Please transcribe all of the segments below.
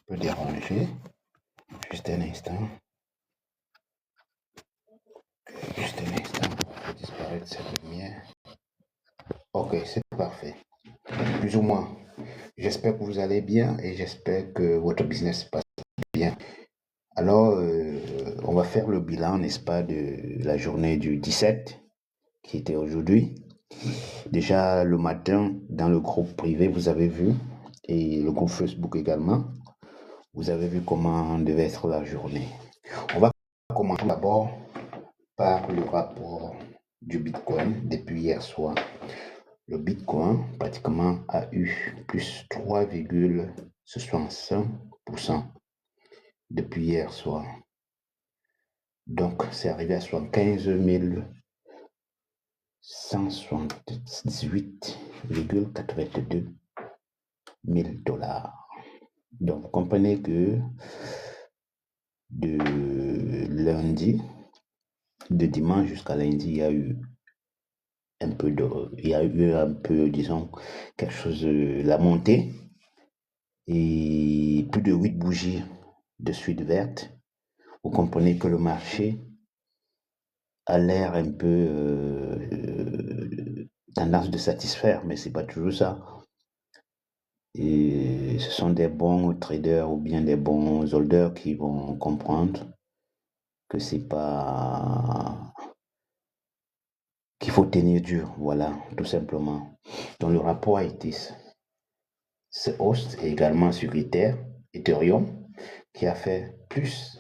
Peut déranger. Juste un instant. Juste un instant. On va disparaître cette lumière. Ok, c'est parfait. Plus ou moins. J'espère que vous allez bien et j'espère que votre business passe bien. Alors, on va faire le bilan, n'est-ce pas, de la journée du 17, qui était aujourd'hui. Déjà, le matin, dans le groupe privé, vous avez vu, et le groupe Facebook également, vous avez vu comment devait être la journée. On va commencer d'abord par le rapport du Bitcoin depuis hier soir. Le Bitcoin pratiquement a eu plus 3,65% depuis hier soir. Donc, c'est arrivé à 75 178,82 000 $. Donc, vous comprenez que de dimanche jusqu'à lundi, il y a eu un peu, disons, quelque chose, la montée, et plus de 8 bougies de suite vertes. Vous comprenez que le marché a l'air un peu tendance de satisfaire, mais c'est pas toujours ça. Et ce sont des bons traders ou bien des bons holders qui vont comprendre que c'est pas qu'il faut tenir dur, voilà, tout simplement. Donc le rapport a été ce hausse et également sur Ethereum qui a fait plus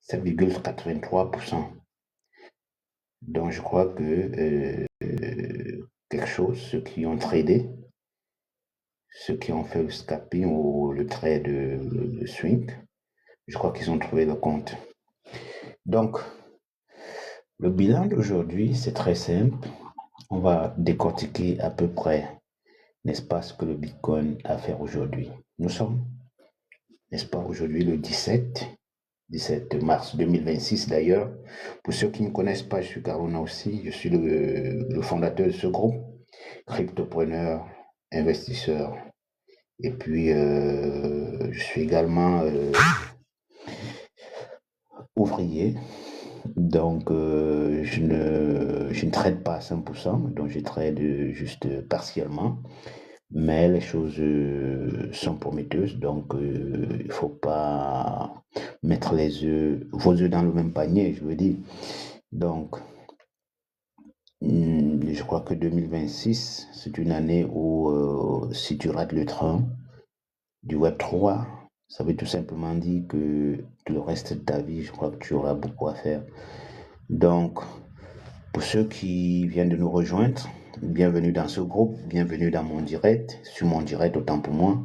7,83%. Donc je crois que quelque chose, ceux qui ont tradé, ceux qui ont fait le scalping ou le trade de swing, je crois qu'ils ont trouvé le compte. Donc, le bilan d'aujourd'hui, c'est très simple. On va décortiquer à peu près, n'est-ce pas, ce que le Bitcoin a fait aujourd'hui. Nous sommes, n'est-ce pas, aujourd'hui le 17 mars 2026 d'ailleurs. Pour ceux qui ne me connaissent pas, je suis Karuna aussi. Je suis le fondateur de ce groupe, cryptopreneur, investisseur. Et puis, je suis également ouvrier. Donc, je ne trade pas à 100%, donc je trade juste partiellement. Mais les choses sont prometteuses, donc il ne faut pas mettre vos œufs dans le même panier, je veux dire. Donc, je crois que 2026, c'est une année où si tu rates le train du Web3, ça veut tout simplement dire que le reste de ta vie, je crois que tu auras beaucoup à faire. Donc, pour ceux qui viennent de nous rejoindre, bienvenue dans ce groupe, bienvenue dans mon direct, sur mon direct autant pour moi.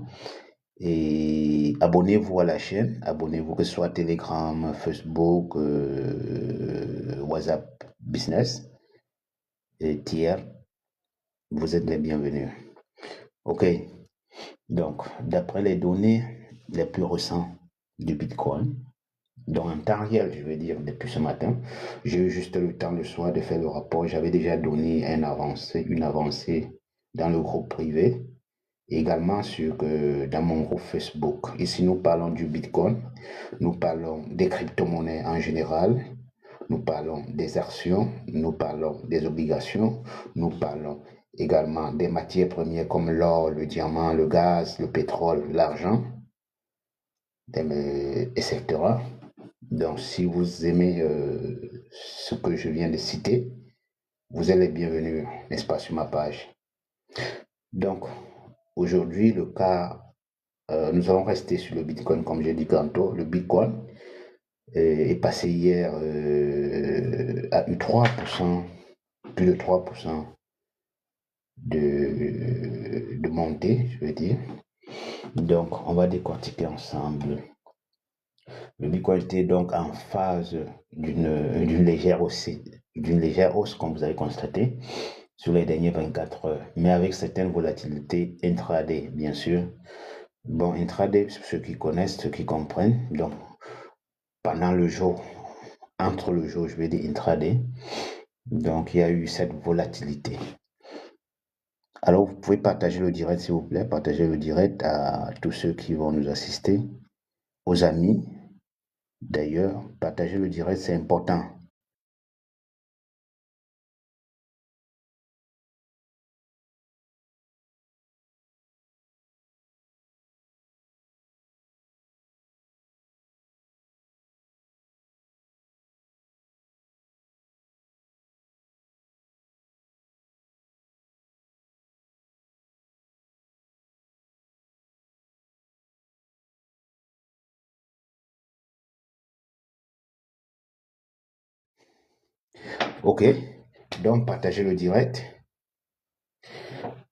Et abonnez-vous à la chaîne, abonnez-vous que ce soit Telegram, Facebook, WhatsApp Business et tiers, vous êtes les bienvenus. Ok, donc d'après les données les plus récentes du Bitcoin, dans un temps réel, je veux dire, depuis ce matin, j'ai eu juste le temps le soir de faire le rapport. J'avais déjà donné une avancée dans le groupe privé, également dans mon groupe Facebook. Ici, nous parlons du Bitcoin, nous parlons des crypto-monnaies en général, nous parlons des actions, nous parlons des obligations, nous parlons également des matières premières comme l'or, le diamant, le gaz, le pétrole, l'argent, etc. Donc, si vous aimez ce que je viens de citer, vous êtes les bienvenus, n'est-ce pas, sur ma page. Donc, aujourd'hui, le cas, nous allons rester sur le Bitcoin, comme j'ai dit tantôt. Le Bitcoin est passé hier à eu 3%, plus de 3% de montée, je veux dire. Donc, on va décortiquer ensemble. Le Bitcoin était donc en phase d'une légère hausse, comme vous avez constaté, sur les dernières 24 heures, mais avec certaines volatilités intraday, bien sûr. Bon, intraday, ceux qui connaissent, ceux qui comprennent, donc pendant le jour, entre le jour, je vais dire intraday, donc il y a eu cette volatilité. Alors, vous pouvez partager le direct, s'il vous plaît. Partagez le direct à tous ceux qui vont nous assister, aux amis. D'ailleurs, partager le direct, c'est important. OK. Donc, partagez le direct.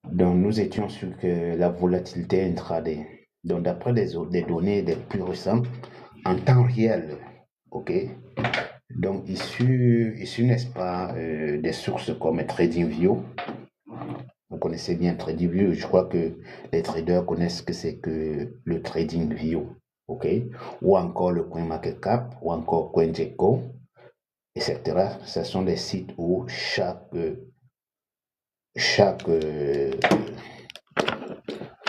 Donc, nous étions sur la volatilité intraday. Donc, d'après des données les plus récentes, en temps réel, OK. Donc, issu n'est-ce pas, des sources comme TradingView. Vous connaissez bien TradingView. Je crois que les traders connaissent ce que c'est que le TradingView, OK. Ou encore le CoinMarketCap, ou encore CoinGecko, etc. Ce sont des sites où ce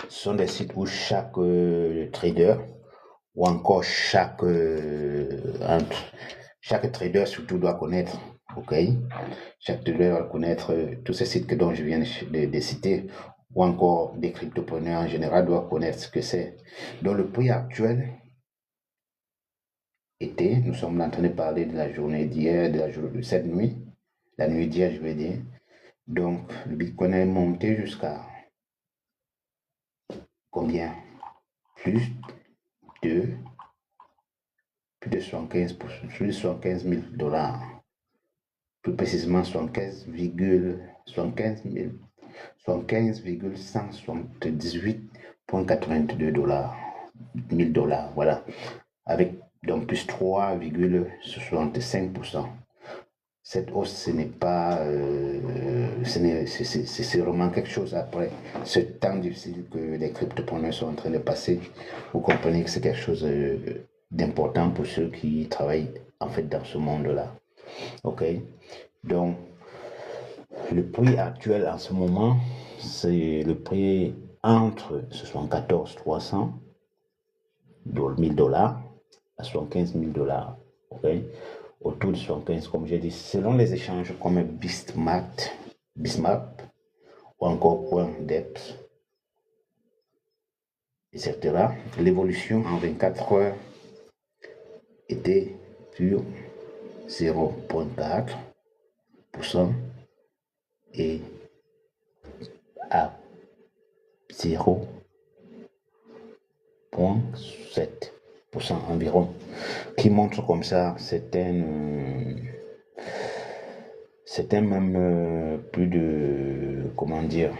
sont des sites où chaque trader ou encore chaque trader surtout doit connaître, ok? Chaque trader doit connaître tous ces sites dont je viens de citer, ou encore des cryptopreneurs en général doivent connaître ce que c'est. Donc le prix actuel était, nous sommes en train de parler de la journée d'hier, de cette nuit, la nuit d'hier je veux dire. Donc le Bitcoin est monté jusqu'à combien? Plus de 75 plus de 75 000 $. Plus précisément 75,178,82 $, voilà, avec donc plus 3,65%. Cette hausse, ce n'est pas, c'est vraiment quelque chose après ce temps difficile que les cryptopreneurs sont en train de passer. Vous comprenez que c'est quelque chose d'important pour ceux qui travaillent en fait dans ce monde-là. Ok, donc le prix actuel en ce moment, c'est le prix entre 74 300 $, à 75 000 $. Ok, autour de 75, comme j'ai dit, selon les échanges comme Bismart ou encore CoinDeps, etc., l'évolution en 24 heures était sur 0,4% et à 0,7% environ, qui montre comme ça c'était même plus de, comment dire,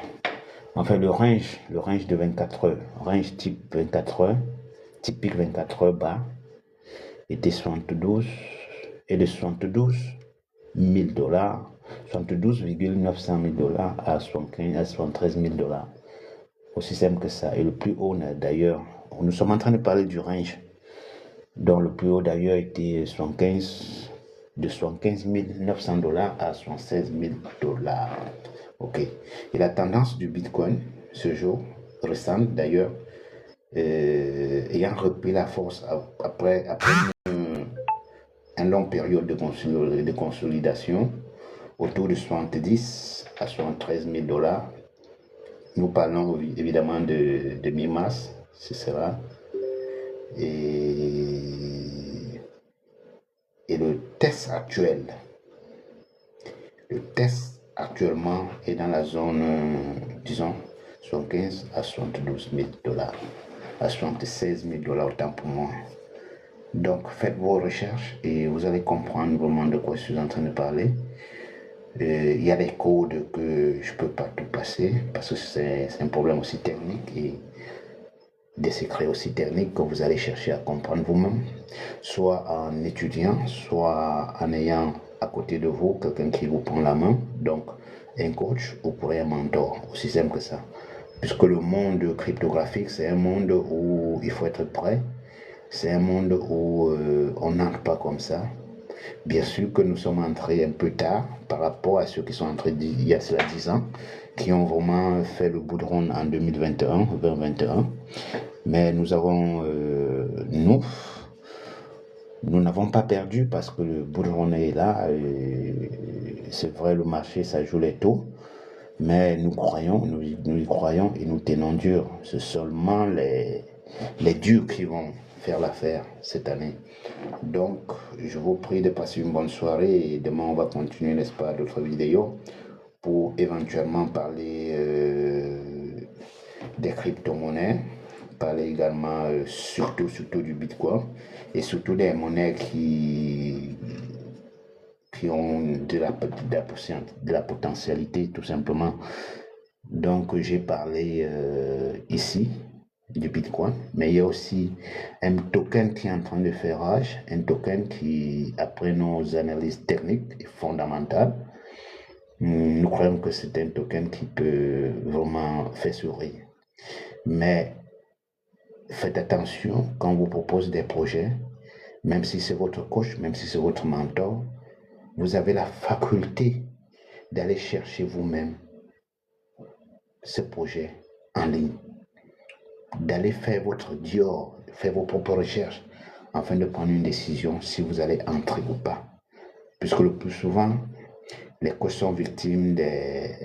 enfin le range de 24 heures, range type 24 heures, typique 24 heures bas, était 72 et de 72 000 $, 72,900 000 $ à 73 000 $. Aussi simple que ça. Et le plus haut, d'ailleurs, nous sommes en train de parler du range, dont le plus haut d'ailleurs était de 75 900 $ à 76 000 $. Ok. Et la tendance du Bitcoin ce jour, récente d'ailleurs, ayant repris la force après une longue période de consolidation, autour de 70 à 73 000 $. Nous parlons évidemment de mi-mars, ce sera. Et le test actuellement est dans la zone, disons, 75 à 72 000 $, à 76 000 $ autant pour moi. Donc faites vos recherches et vous allez comprendre vraiment de quoi je suis en train de parler. Il y a des codes que je ne peux pas tout passer parce que c'est un problème aussi technique et des secrets aussi techniques que vous allez chercher à comprendre vous-même, soit en étudiant, soit en ayant à côté de vous quelqu'un qui vous prend la main, donc un coach ou pour un mentor, aussi simple que ça. Puisque le monde cryptographique, c'est un monde où il faut être prêt, c'est un monde où on n'entre pas comme ça. Bien sûr que nous sommes entrés un peu tard par rapport à ceux qui sont entrés il y a cela 10 ans, qui ont vraiment fait le bout de ronde en 2021. Mais nous avons, nous n'avons pas perdu parce que le bout de ronde est là. C'est vrai, le marché, ça joue les taux. Mais nous croyons, nous y croyons et nous tenons dur. C'est seulement les durs qui vont faire l'affaire cette année. Donc, je vous prie de passer une bonne soirée et demain on va continuer, n'est-ce pas, d'autres vidéos pour éventuellement parler des crypto-monnaies, parler également surtout du Bitcoin et surtout des monnaies qui ont de la potentialité tout simplement. Donc j'ai parlé ici du Bitcoin, mais il y a aussi un token qui est en train de faire rage, un token qui, après nos analyses techniques et fondamentales, nous croyons que c'est un token qui peut vraiment faire sourire. Mais faites attention quand on vous propose des projets, même si c'est votre coach, même si c'est votre mentor, vous avez la faculté d'aller chercher vous-même ce projet en ligne, d'aller faire votre Dior, faire vos propres recherches afin de prendre une décision si vous allez entrer ou pas. Puisque le plus souvent, les coachs sont victimes des,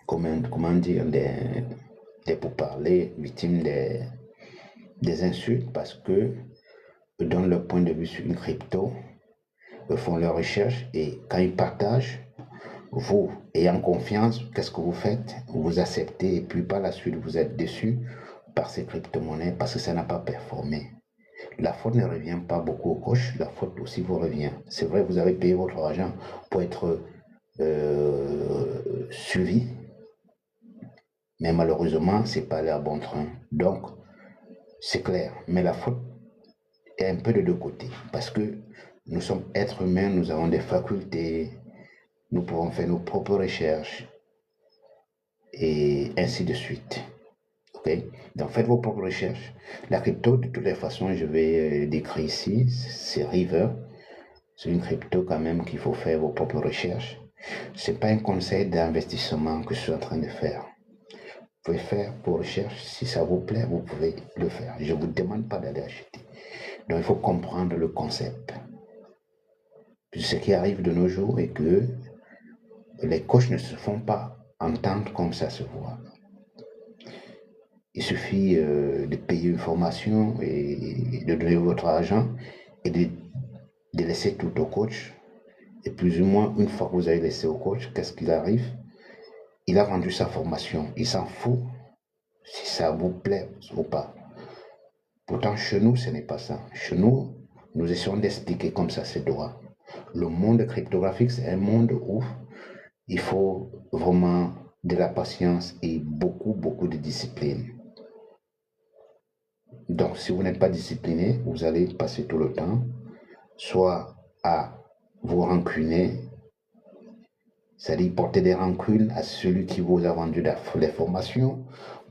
comment dire, des pourparlers, victimes des insultes parce que donnent leur point de vue sur une crypto, font leurs recherches et quand ils partagent, vous, ayant confiance, qu'est-ce que vous faites? Vous acceptez et puis par la suite, vous êtes déçu par ces crypto-monnaies parce que ça n'a pas performé. La faute ne revient pas beaucoup au coach, la faute aussi vous revient. C'est vrai, vous avez payé votre argent pour être suivi, mais malheureusement, c'est pas allé à bon train. Donc, c'est clair, mais la faute est un peu de deux côtés parce que nous sommes êtres humains, nous avons des facultés, nous pouvons faire nos propres recherches et ainsi de suite. Okay? Donc faites vos propres recherches. La crypto, de toutes les façons, je vais décrire ici, c'est River. C'est une crypto quand même qu'il faut faire vos propres recherches. Ce n'est pas un conseil d'investissement que je suis en train de faire. Vous pouvez faire vos recherches. Si ça vous plaît, vous pouvez le faire. Je ne vous demande pas d'aller acheter. Donc il faut comprendre le concept. Ce qui arrive de nos jours est que les coachs ne se font pas entendre comme ça se voit. Il suffit de payer une formation et de donner votre argent et de laisser tout au coach. Et plus ou moins, une fois que vous avez laissé au coach, qu'est-ce qu'il arrive? Il a vendu sa formation. Il s'en fout si ça vous plaît ou pas. Pourtant, chez nous, ce n'est pas ça. Chez nous, nous essayons d'expliquer comme ça c'est droit. Le monde cryptographique, c'est un monde où il faut vraiment de la patience et beaucoup de discipline. Donc, si vous n'êtes pas discipliné, vous allez passer tout le temps soit à vous rancuner, c'est-à-dire porter des rancunes à celui qui vous a vendu les formations,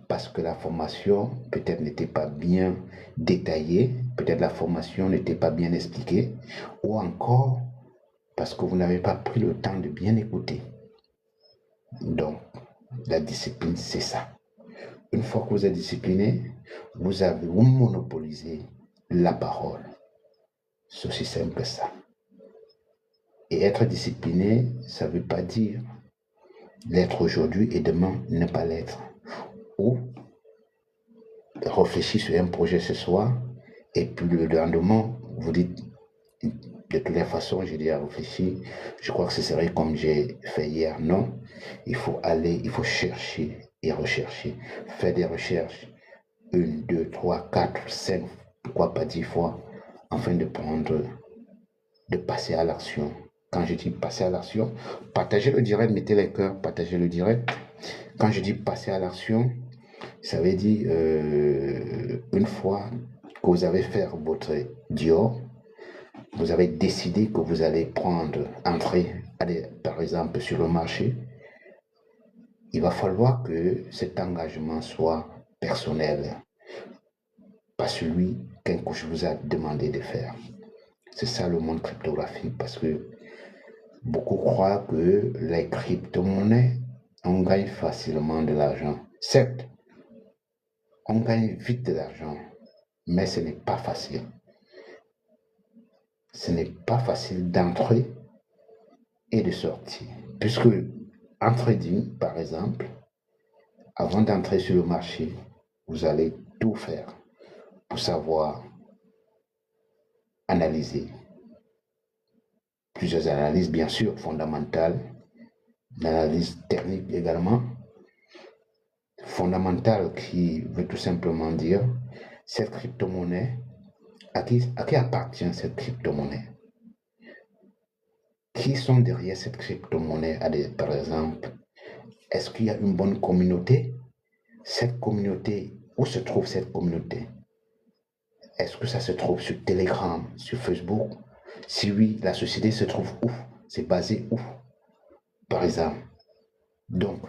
parce que la formation peut-être n'était pas bien détaillée, peut-être la formation n'était pas bien expliquée, ou encore parce que vous n'avez pas pris le temps de bien écouter. Donc, la discipline, c'est ça. Une fois que vous êtes discipliné, vous monopolisez la parole. C'est aussi simple que ça. Et être discipliné, ça ne veut pas dire l'être aujourd'hui et demain ne pas l'être. Ou réfléchir sur un projet ce soir et puis le lendemain, vous dites de toutes les façons, j'ai déjà réfléchi, je crois que ce serait comme j'ai fait hier. Non, il faut aller, il faut chercher et rechercher, faire des recherches 1, 2, 3, 4, 5, pourquoi pas 10 fois, afin de passer à l'action. Quand je dis passer à l'action, partagez le direct, mettez les cœurs, partagez le direct. Quand je dis passer à l'action, ça veut dire une fois que vous avez fait votre Dior, vous avez décidé que vous allez entrer, aller par exemple sur le marché, il va falloir que cet engagement soit personnel, pas celui qu'un coach vous a demandé de faire. C'est ça le monde cryptographique, parce que beaucoup croient que les crypto-monnaies on gagne facilement de l'argent. Certes, on gagne vite de l'argent, mais ce n'est pas facile. Ce n'est pas facile d'entrer et de sortir. Puisque en trading, par exemple, avant d'entrer sur le marché, vous allez tout faire pour savoir analyser. Plusieurs analyses, bien sûr, fondamentales, l'analyse technique également, fondamentale qui veut tout simplement dire cette crypto-monnaie, à qui appartient cette crypto-monnaie? Qui sont derrière cette crypto-monnaie? Par exemple, est-ce qu'il y a une bonne communauté? Cette communauté, où se trouve cette communauté? Est-ce que ça se trouve sur Telegram, sur Facebook? Si oui, la société se trouve où? C'est basé où? Par exemple. Donc,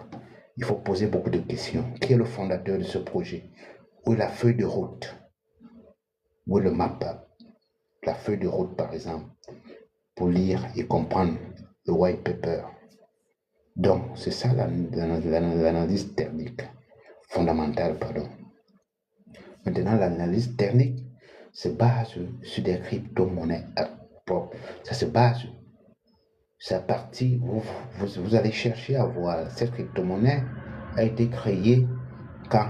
il faut poser beaucoup de questions. Qui est le fondateur de ce projet? Où est la feuille de route? Où est le map? La feuille de route, par exemple, pour lire et comprendre le white paper. Donc, c'est ça l'analyse technique, fondamentale, pardon. Maintenant, l'analyse technique se base sur des crypto-monnaies propres. Ça se base, c'est à partir, vous allez chercher à voir cette crypto-monnaie a été créée quand,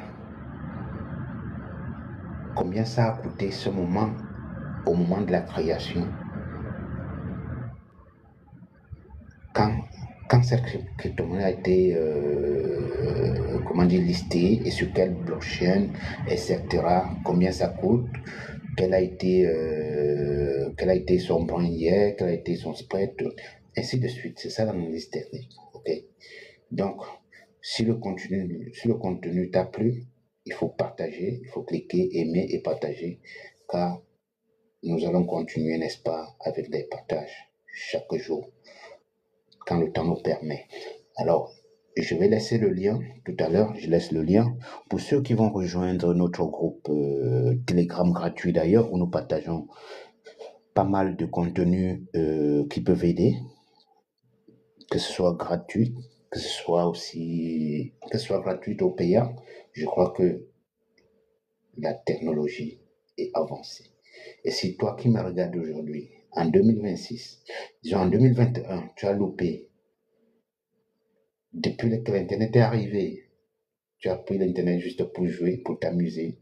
combien ça a coûté ce moment, au moment de la création, quand cette crypto-monnaie a été comment dire, listée et sur quelle blockchain, etc., combien ça coûte, quel a été son brand, quel a été son spread, ainsi de suite. C'est ça l'analyse technique. Okay? Donc, si le contenu t'a plu, il faut partager, il faut cliquer, aimer et partager, car nous allons continuer, n'est-ce pas, avec des partages chaque jour, quand le temps nous permet. Alors, je vais laisser le lien, tout à l'heure, je laisse le lien pour ceux qui vont rejoindre notre groupe Telegram gratuit d'ailleurs, où nous partageons pas mal de contenus qui peuvent aider, que ce soit gratuit, que ce soit gratuit ou payant. Je crois que la technologie est avancée. Et si toi qui me regardes aujourd'hui, en 2026, disons en 2021, tu as loupé, depuis que l'Internet est arrivé, tu as pris l'Internet juste pour jouer, pour t'amuser.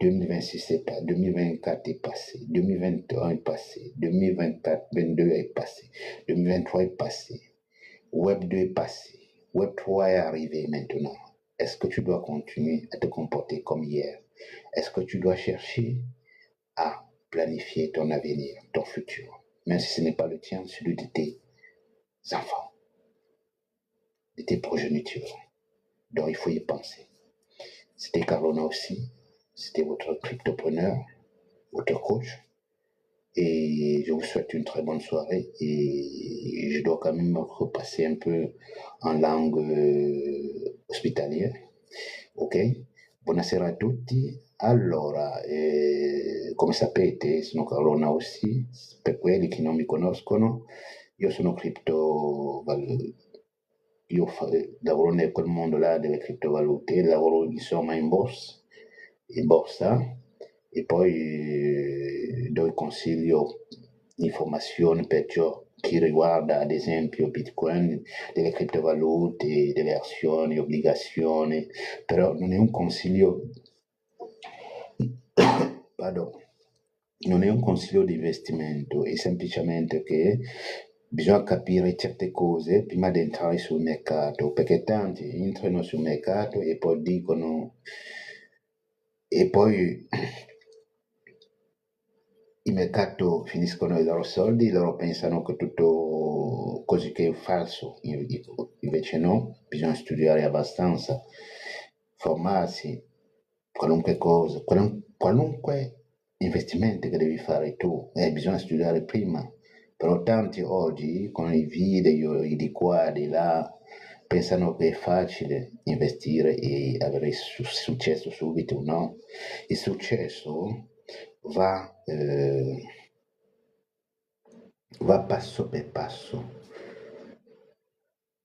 2026 est passé, 2024 est passé, 2021 est passé, 2024, 2022 est passé, 2023 est passé, Web 2 est passé, Web 3 est arrivé maintenant. Est-ce que tu dois continuer à te comporter comme hier? Est-ce que tu dois chercher à planifier ton avenir, ton futur, même si ce n'est pas le tien, celui de tes enfants, de tes progénitures? Donc il faut y penser. C'était Carlona aussi, c'était votre cryptopreneur, votre coach, et je vous souhaite une très bonne soirée, et je dois quand même repasser un peu en langue ospitalière, ok? Buonasera a tutti. Allora, come sapete sono Carlona aussi, per quelli che non mi conoscono, io sono lavoro in quel mondo là delle criptovalute, lavoro insomma in borsa, e poi do il consiglio, informazioni per ciò che riguarda ad esempio Bitcoin, delle criptovalute, delle azioni, obbligazioni, però non è un consiglio, pardon, non è un consiglio di investimento, è semplicemente che bisogna capire certe cose prima di entrare sul mercato, perché tanti entrano sul mercato e poi dicono, e poi il mercato finiscono i loro soldi, loro pensano che tutto così che è falso, invece no, bisogna studiare abbastanza, formarsi, qualunque cosa, qualunque investimento che devi fare tu, bisogna studiare prima. Però tanti oggi con i video, i di qua, di là, pensano che è facile investire e avere successo subito, no? Il successo va passo per passo.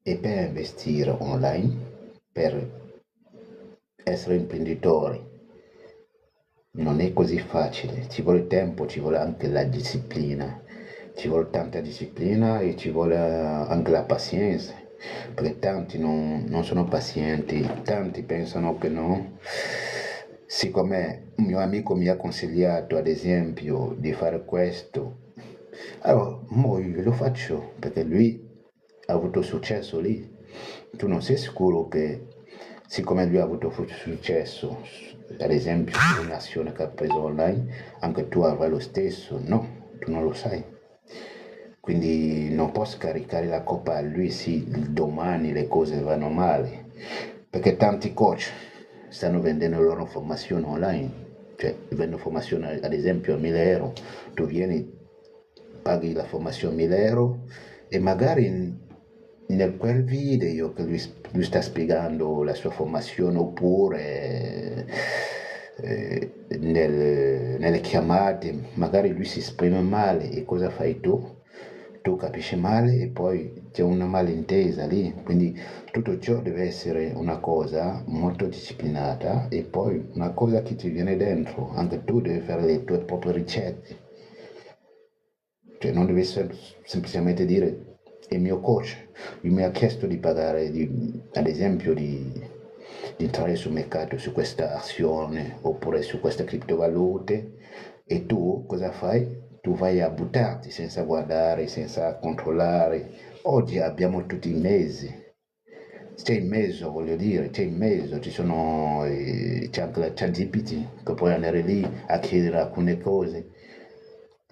e per investire online, per essere imprenditori. Non è così facile, ci vuole tempo, ci vuole anche la disciplina, ci vuole tanta disciplina e ci vuole anche la pazienza, perché tanti non sono pazienti, tanti pensano che no. Siccome un mio amico mi ha consigliato, ad esempio, di fare questo, allora mo io lo faccio perché lui ha avuto successo lì. Tu non sei sicuro che, siccome lui ha avuto successo, ad esempio, un'azione che ha preso online, anche tu avrai lo stesso? No, tu non lo sai. Quindi non posso caricare la colpa a lui se domani le cose vanno male, perché tanti coach stanno vendendo le loro formazioni online, cioè vendono formazione ad esempio a 1000 euro, tu vieni, paghi la formazione 1000 euro e magari nel quel video che lui sta spiegando la sua formazione oppure nelle chiamate magari lui si esprime male e cosa fai tu? Tu capisci male e poi c'è una malintesa lì, quindi tutto ciò deve essere una cosa molto disciplinata e poi una cosa che ti viene dentro, anche tu devi fare le tue proprie ricette, cioè non devi semplicemente dire il mio coach mi ha chiesto di pagare, ad esempio di entrare sul mercato su questa azione oppure su queste criptovalute e tu cosa fai? Tu vai a buttarti senza guardare, senza controllare. Oggi abbiamo tutti i mesi, c'è in mezzo, voglio dire, c'è in mezzo, c'è anche la ChatGPT che puoi andare lì a chiedere alcune cose,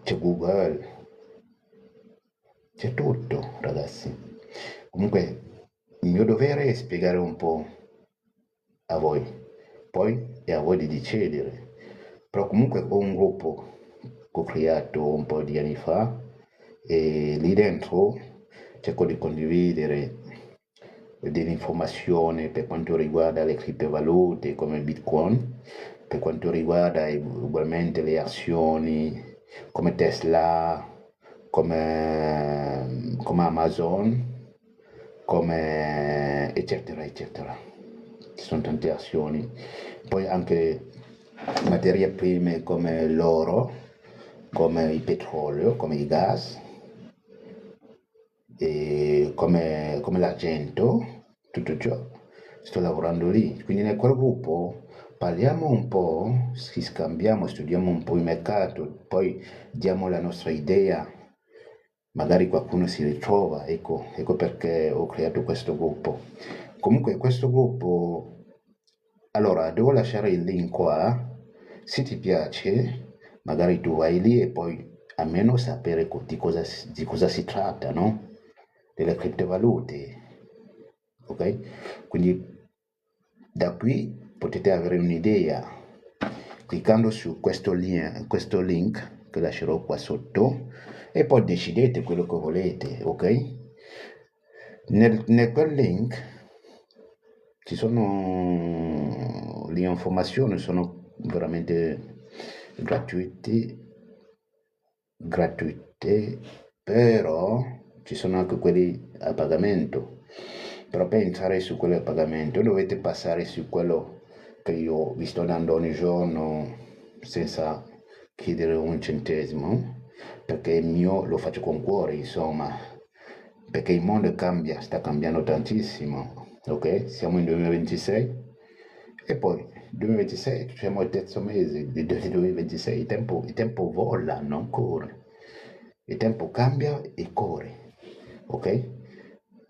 c'è Google, c'è tutto, ragazzi. Comunque, il mio dovere è spiegare un po' a voi, poi è a voi di decidere. Però comunque ho un gruppo che ho creato un po' di anni fa e lì dentro cerco di condividere dell'informazione per quanto riguarda le criptovalute come Bitcoin, per quanto riguarda ugualmente le azioni come Tesla, come Amazon, come eccetera eccetera. Ci sono tante azioni. Poi anche materie prime come l'oro, come il petrolio, come il gas, e come l'argento, tutto ciò. Sto lavorando lì. Quindi nel quel gruppo parliamo un po', ci scambiamo, studiamo un po' il mercato, poi diamo la nostra idea, magari qualcuno si ritrova, ecco perché ho creato questo gruppo. Comunque questo gruppo, allora devo lasciare il link qua, se ti piace, magari tu vai lì e poi almeno sapere di cosa si tratta, no? Delle criptovalute, ok? Quindi da qui potete avere un'idea cliccando su questo link che lascerò qua sotto e poi decidete quello che volete, ok? Nel quel link ci sono le informazioni, sono veramente gratuite, però ci sono anche quelli a pagamento. Però per entrare su quello a pagamento dovete passare su quello che io vi sto dando ogni giorno senza chiedere un centesimo, perché il mio lo faccio con cuore, insomma, perché il mondo cambia, sta cambiando tantissimo, ok? Siamo in 2026 e poi 2026, siamo al terzo mese del 2026, il tempo vola, non corre. Il tempo cambia e corre, ok?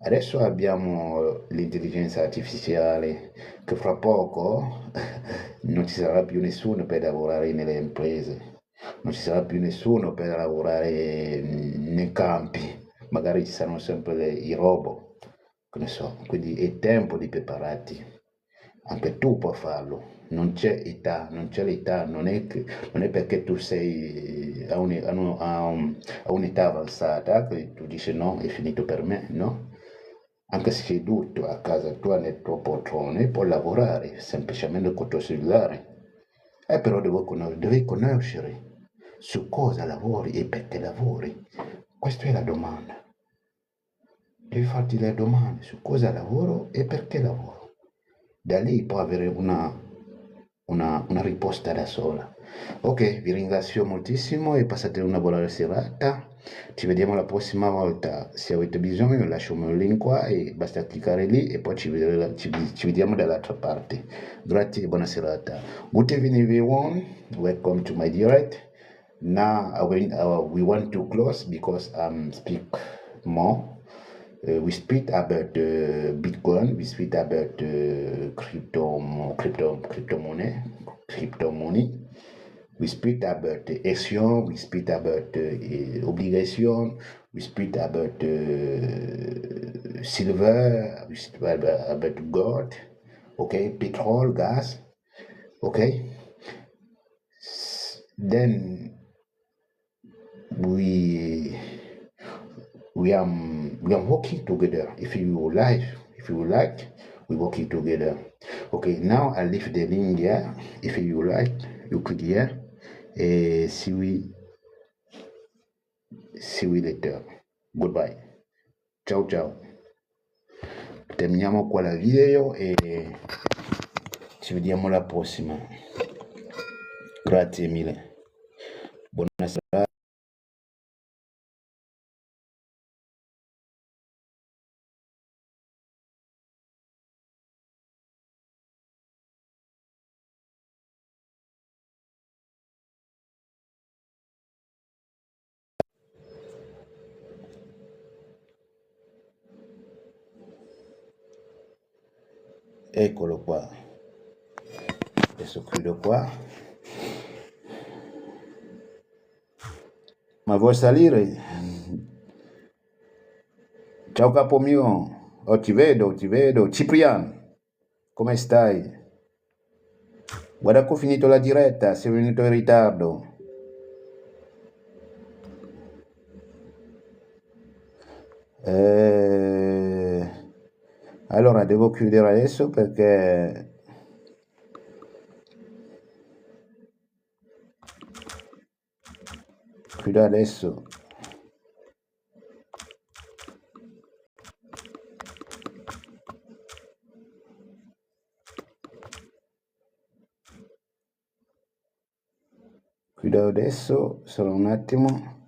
Adesso abbiamo l'intelligenza artificiale che fra poco non ci sarà più nessuno per lavorare nelle imprese, non ci sarà più nessuno per lavorare nei campi, magari ci saranno sempre i robot, che ne so, quindi è tempo di prepararti. Anche tu puoi farlo, non c'è età, non c'è l'età, non è perché tu sei a un'età avanzata che tu dici no, è finito per me, no? Anche seduto a casa tua nel tuo poltrone puoi lavorare semplicemente col tuo cellulare. Però devi conoscere su cosa lavori e perché lavori. Questa è la domanda. devi farti le domande su cosa lavoro e perché lavoro. Da lì puoi avere una risposta da sola. Ok, vi ringrazio moltissimo e passate una buona serata. Ci vediamo la prossima volta. Se avete bisogno, lascio un link qua e basta cliccare lì e poi ci vediamo dall'altra parte. Grazie e buona serata. Good evening, everyone. Welcome to my direct. Now we want to close because speak more. We speak about Bitcoin. We speak about crypto money. We speak about action. We speak about obligation. We speak about silver. We speak about gold. Okay, petrol, gas. Okay. Then we are working together. If you like, we working together. Okay, now I leave the link here. If you like, you click here. See we later. Goodbye. Ciao ciao. Terminiamo qua la video e ci vediamo alla prossima. Grazie mille. Buona serata. Eccolo qua. Adesso chiudo qua. Ma vuoi salire? Ciao capo mio. Oh, ti vedo. Cipriano, come stai? Guarda che ho finito la diretta, sei venuto in ritardo. Allora devo chiudere adesso perché chiudo adesso. Chiudo adesso, solo un attimo.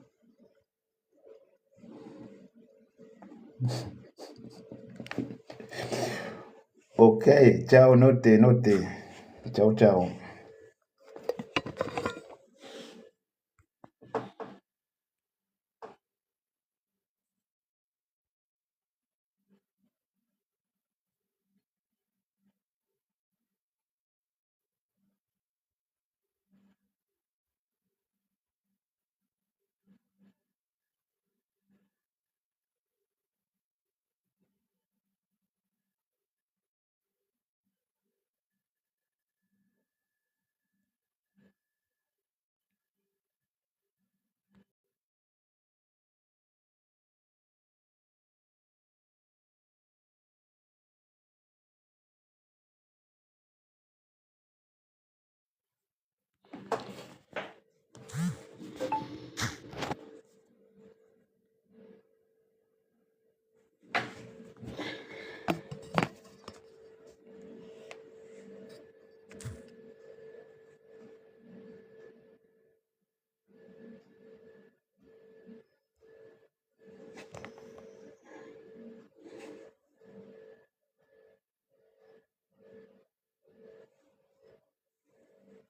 Ok, ciao, notte. Ciao ciao.